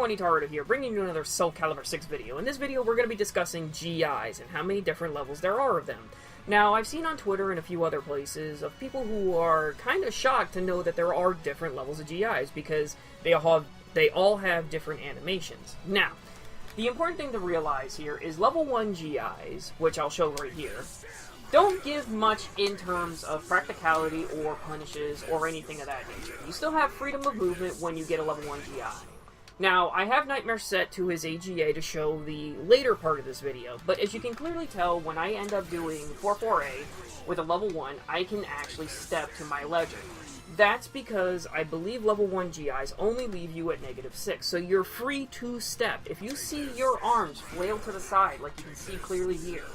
everyone, Ittarra here, bringing you another Soulcalibur VI video. In this video, we're going to be discussing GIs and how many different levels there are of them. Now, I've seen on Twitter and a few other places of people who are kind of shocked to know that there are different levels of GIs because they all have different animations. Now, the important thing to realize here is level 1 GIs, which I'll show right here, don't give much in terms of practicality or punishes or anything of that nature. You still have freedom of movement when you get a level 1 GI. Now, I have Nightmare set to his AGA to show the later part of this video, but as you can clearly tell, when I end up doing 4-4A with a level 1, I can actually step to my legend. That's because I believe level 1 GIs only leave you at -6, so you're free to step. If you see your arms flail to the side, like you can see clearly here,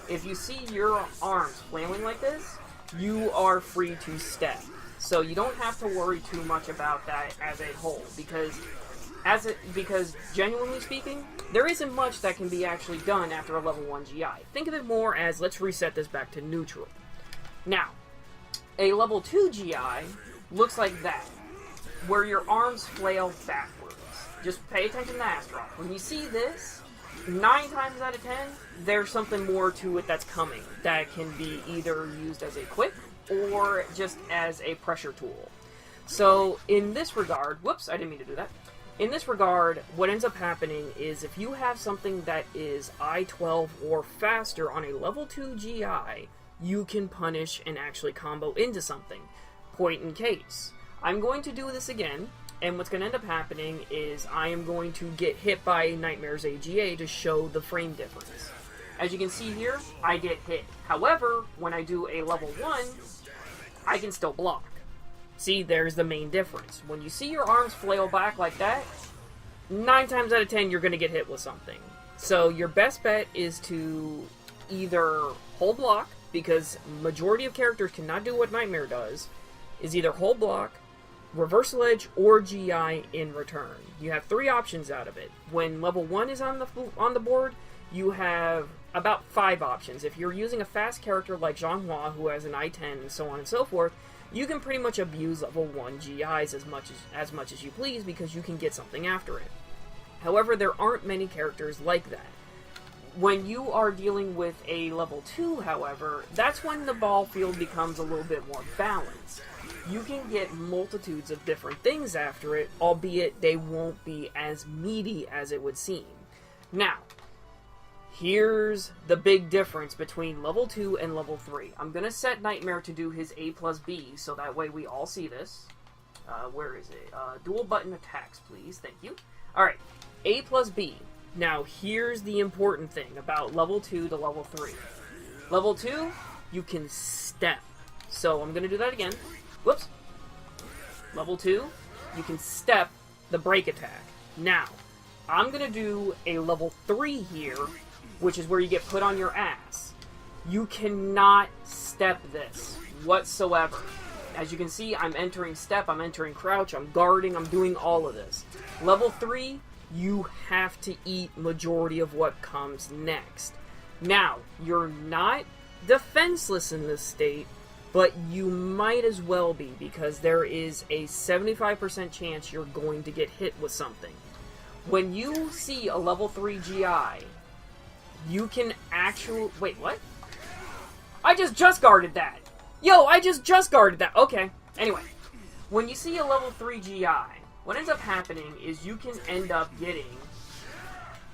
if you see your arms flailing like this, you are free to step. So you don't have to worry too much about that as a whole, because genuinely speaking, there isn't much that can be actually done after a level 1 GI. Think of it more as, let's reset this back to neutral. Now, a level 2 GI looks like that, where your arms flail backwards. Just pay attention to Astaroth. When you see this, 9 times out of 10, there's something more to it that's coming that can be either used as a quick or just as a pressure tool. So in this regard, whoops, I didn't mean to do that. In this regard, what ends up happening is if you have something that is I-12 or faster on a level 2 GI, you can punish and actually combo into something. Point in case. I'm going to do this again, and what's going to end up happening is I am going to get hit by Nightmare's AGA to show the frame difference. As you can see here, I get hit. However, when I do a level 1, I can still block. See, there's the main difference. When you see your arms flail back like that, 9 times out of 10 you're going to get hit with something. So your best bet is to either hold block, because majority of characters cannot do what Nightmare does, is either hold block, reversal edge, or GI in return. You have 3 options out of it. When level 1 is on the board, you have about 5 options. If you're using a fast character like Zhanghua, who has an I-10 and so on and so forth, you can pretty much abuse level 1 GIs as much as you please because you can get something after it. However, there aren't many characters like that. When you are dealing with a level 2, however, that's when the ball field becomes a little bit more balanced. You can get multitudes of different things after it, albeit they won't be as meaty as it would seem. Now, here's the big difference between level 2 and level 3. I'm going to set Nightmare to do his A+B, so that way we all see this. Where is it? Dual button attacks, please. Thank you. Alright, A+B. Now, here's the important thing about level 2 to level 3. Level 2, you can step. So, I'm going to do that again. Whoops. Level 2, you can step the break attack. Now, I'm going to do a level 3 here, which is where you get put on your ass. You cannot step this whatsoever. As you can see, I'm entering step, I'm entering crouch, I'm guarding, I'm doing all of this. Level 3, you have to eat majority of what comes next. Now, you're not defenseless in this state, but you might as well be, because there is a 75% chance you're going to get hit with something. When you see a level 3 GI, you can actually... Wait, what? I just guarded that! Yo, I just guarded that! Okay, anyway. When you see a level 3 GI, what ends up happening is you can end up getting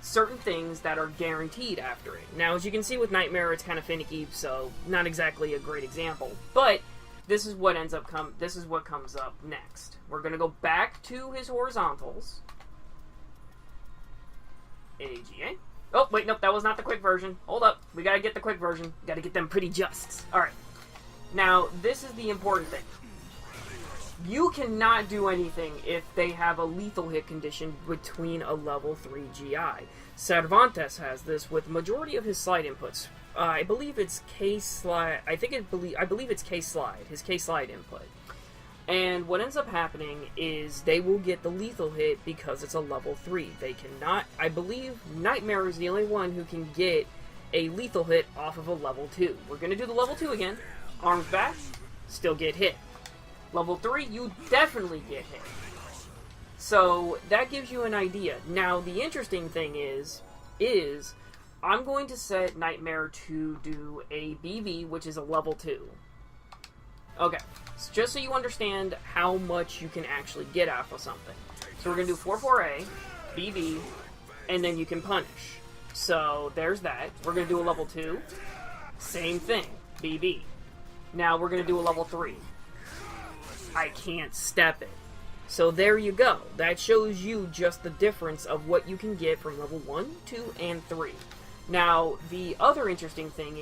certain things that are guaranteed after it. Now, as you can see with Nightmare, it's kind of finicky, so not exactly a great example. But this is what comes up next. We're gonna go back to his horizontals. AGA. Oh, wait, nope, that was not the quick version. Hold up, we gotta get the quick version. Gotta get them pretty justs. Alright. Now, this is the important thing. You cannot do anything if they have a lethal hit condition between a level 3 GI. Cervantes has this with majority of his slide inputs. I believe it's K-slide. I believe it's K-slide. His K-slide input. And what ends up happening is they will get the lethal hit because it's a level 3. They cannot... I believe Nightmare is the only one who can get a lethal hit off of a level 2. We're going to do the level 2 again. Arms back, still get hit. Level 3, you definitely get hit. So that gives you an idea. Now, the interesting thing is I'm going to set Nightmare to do a BB, which is a level 2. Okay, so just so you understand how much you can actually get out of something. So we're going to do 4-4A, BB, and then you can punish. So there's that. We're going to do a level 2. Same thing, BB. Now we're going to do a level 3. I can't step it. So there you go. That shows you just the difference of what you can get from level 1, 2, and 3. Now, the other interesting thing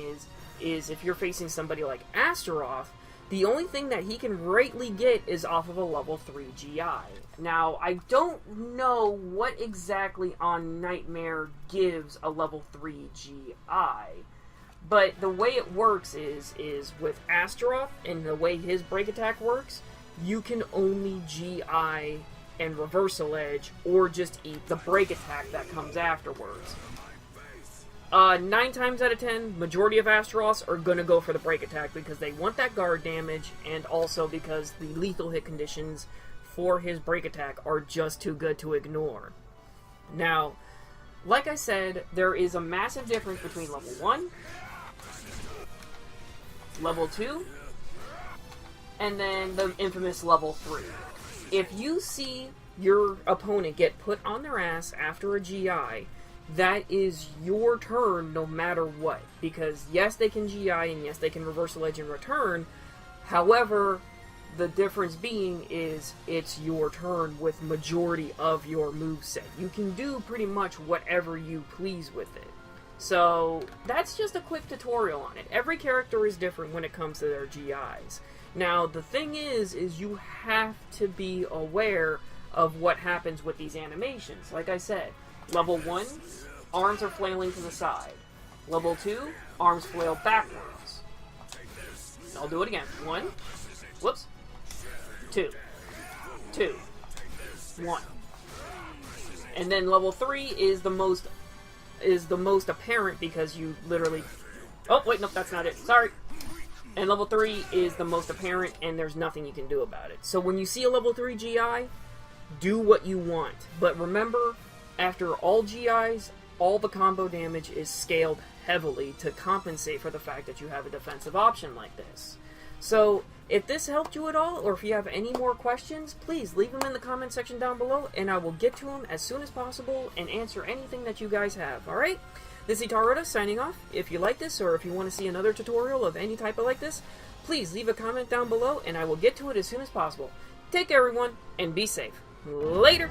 is if you're facing somebody like Astaroth, the only thing that he can rightly get is off of a level 3 GI. Now, I don't know what exactly on Nightmare gives a level 3 GI, but the way it works is with Astaroth and the way his break attack works, you can only GI and reversal edge or just eat the break attack that comes afterwards. 9 times out of 10, majority of Astaroths are going to go for the break attack because they want that guard damage, and also because the lethal hit conditions for his break attack are just too good to ignore. Now, like I said, there is a massive difference between level 1, level 2, and then the infamous level 3. If you see your opponent get put on their ass after a GI, that is your turn no matter what. Because yes, they can GI and yes, they can reversal edge and return. However, the difference being is it's your turn with majority of your moveset. You can do pretty much whatever you please with it. So that's just a quick tutorial on it. Every character is different when it comes to their GIs. Now, the thing is you have to be aware of what happens with these animations. Like I said, level 1, arms are flailing to the side. Level 2, arms flail backwards. I'll do it again. 1, whoops, 2, 2, 1. And then level 3 is the most apparent because you literally... Oh, wait, nope, that's not it. Sorry. And level 3 is the most apparent, and there's nothing you can do about it. So when you see a level 3 GI, do what you want. But remember, after all GIs, all the combo damage is scaled heavily to compensate for the fact that you have a defensive option like this. So, if this helped you at all, or if you have any more questions, please leave them in the comment section down below, and I will get to them as soon as possible and answer anything that you guys have, alright? This is Ittarra signing off. If you like this, or if you want to see another tutorial of any type like this, please leave a comment down below, and I will get to it as soon as possible. Take care, everyone, and be safe. Later!